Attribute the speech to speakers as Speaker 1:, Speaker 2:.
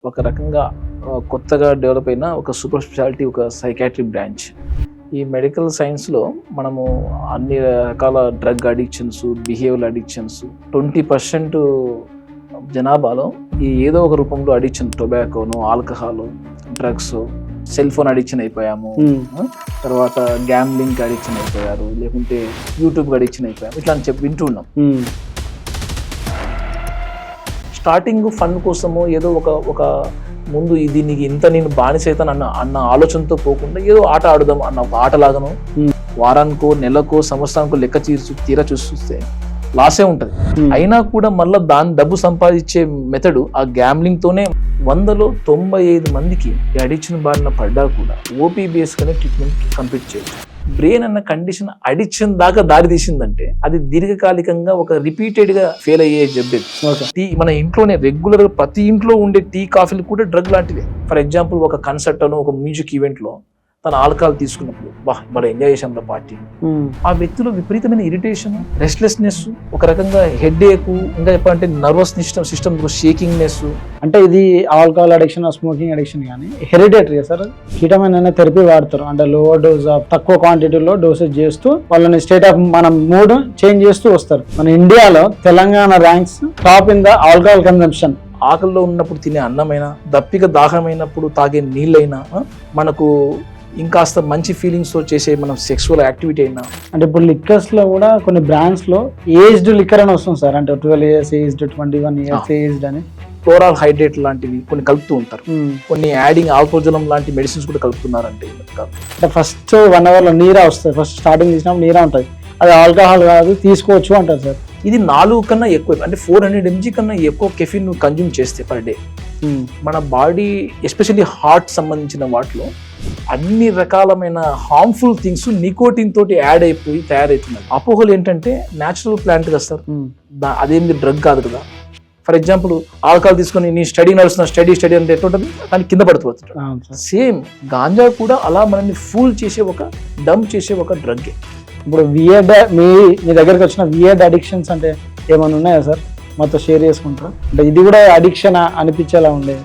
Speaker 1: ఒక రకంగా కొత్తగా డెవలప్ అయిన ఒక సూపర్ స్పెషాలిటీ, ఒక సైకాట్రీ బ్రాంచ్. ఈ మెడికల్ సైన్స్లో మనము అన్ని రకాల డ్రగ్ అడిక్షన్స్, బిహేవియర్ అడిక్షన్స్, 20% జనాభాలో ఈ ఏదో ఒక రూపంలో అడిక్షన్, టొబాకోను, alcohol, drugs, cell phone addiction అయిపోయాము, తర్వాత గ్యాంబ్లింగ్ అడిక్షన్ అయిపోయారు, లేకుంటే యూట్యూబ్ అడిక్షన్ అయిపోయాము, ఇట్లా అని చెప్పి వింటున్నాం. స్టార్టింగ్ ఫన్ కోసము ఏదో ఒక ముందు దీనికి ఇంత నేను బానిసైతాను అన్న ఆలోచనతో పోకుండా ఏదో ఆట ఆడుదాం అన్న ఒక ఆటలాగాను వారానికో, నెలకో, సంవత్సరానికో లెక్క తీరా చూస్తే లాసే ఉంటుంది. అయినా కూడా మళ్ళీ దాని డబ్బు సంపాదించే మెథడ్ ఆ గ్యాంబ్లింగ్ తోనే 100లో 95 మందికి ఈ అడిక్షన్ బారిన పడ్డా కూడా ఓపీ బేస్గానే ట్రీట్మెంట్ కంప్లీట్ చేయొచ్చు. బ్రెయిన్ అన్న కండిషన్ అడిక్షన్ దాకా దారి తీసిందంటే అది దీర్ఘకాలికంగా ఒక రిపీటెడ్ గా ఫెయిల్ అయ్యే జబ్బే. టీ మన ఇంట్లోనే రెగ్యులర్ గా ప్రతి ఇంట్లో ఉండే టీ, కాఫీలు కూడా డ్రగ్ లాంటివే. ఫర్ ఎగ్జాంపుల్ ఒక కన్సర్ట్ అను, ఒక మ్యూజిక్ ఈవెంట్ లో తన ఆల్కహాల్ తీసుకున్నప్పుడు మనం ఎంజాయ్ చేసాం పార్టీ, ఆ వ్యక్తిలో విపరీతమైన ఇరిటేషన్, రెస్ట్లెస్నెస్, ఒక రకంగా హెడ్ ఏక్, ఇంకా చెప్పాలంటే నర్వస్ సిస్టమ్ షేకింగ్నెస్.
Speaker 2: అంటే ఇది ఆల్కహాల్ అడిక్షన్, స్మోకింగ్ అడిక్షన్ కానీ హెరిడేటరీ సార్. కీటమైన్ అనే థెరపీ వాడతారు, అంటే లోవర్ డోస్ తక్కువ క్వాంటిటీలో డోసేజ్ చేస్తూ వాళ్ళని స్టేట్ ఆఫ్ మన మూడ్ చేంజ్ చేస్తూ వస్తారు. మన ఇండియాలో Telangana ranks top in the alcohol consumption.
Speaker 1: ఆకలిలో ఉన్నప్పుడు తినే అన్నమైనా, దప్పిక దాహమైనప్పుడు తాగే నీళ్ళైనా, మనకు ఇంకాస్త మంచి ఫీలింగ్స్ తో చేసే మనం సెక్సువల్ యాక్టివిటీ అయినా.
Speaker 2: అంటే ఇప్పుడు లిక్కర్స్ లో కూడా కొన్ని బ్రాండ్స్ లో ఏజ్డ్ లిక్కర్ అని వస్తుంది సార్. అంటే 12 years ఏజ్డ్, 21 years ఏజ్డ్ అని
Speaker 1: క్లోరాల్ హైడ్రేట్ లాంటివి కొన్ని కలుపుతూ ఉంటారు. కొన్ని యాడింగ్ ఆల్కోజలం లాంటి మెడిసిన్స్ కూడా కలుపుతున్నారంటే.
Speaker 2: ఫస్ట్ 1 hour లో నీరా వస్తుంది. ఫస్ట్ స్టార్టింగ్ చేసినప్పుడు నీరా ఉంటుంది, అది ఆల్కహాల్ కాదు, తీసుకోవచ్చు అంటారు సార్.
Speaker 1: ఇది 4 కన్నా ఎక్కువ, అంటే 400 mg కన్నా ఎక్కువ కెఫిన్ కన్జ్యూమ్ చేస్తే పర్ డే మన బాడీ, ఎస్పెషల్లీ హార్ట్ సంబంధించిన వాటిలో అన్ని రకాలమైన హార్మ్ఫుల్ థింగ్స్ నికోటిన్ తోటి యాడ్ అయిపోయి తయారవుతున్నాయి. అపోహలు ఏంటంటే న్యాచురల్ ప్లాంట్ కదా సార్, అదేమి డ్రగ్ కాదు కదా. ఫర్ ఎగ్జాంపుల్ ఆల్కహాల్ తీసుకొని నీ స్టడీ నడుస్తున్న స్టడీ అంటే ఎట్లుంటుంది, కానీ కింద పడిపోతుంది. సేమ్ గాంజా కూడా అలా మనల్ని ఫూల్ చేసే డంప్ చేసే ఒక డ్రగ్గే.
Speaker 2: ఇప్పుడు మీ దగ్గరికి వచ్చిన వియర్డ్ అడిక్షన్స్ అంటే ఏమైనా ఉన్నాయా సార్? మాతో షేర్ చేసుకుంటారా? అంటే ఇది కూడా అడిక్షన్ అనిపించేలా ఉండేది.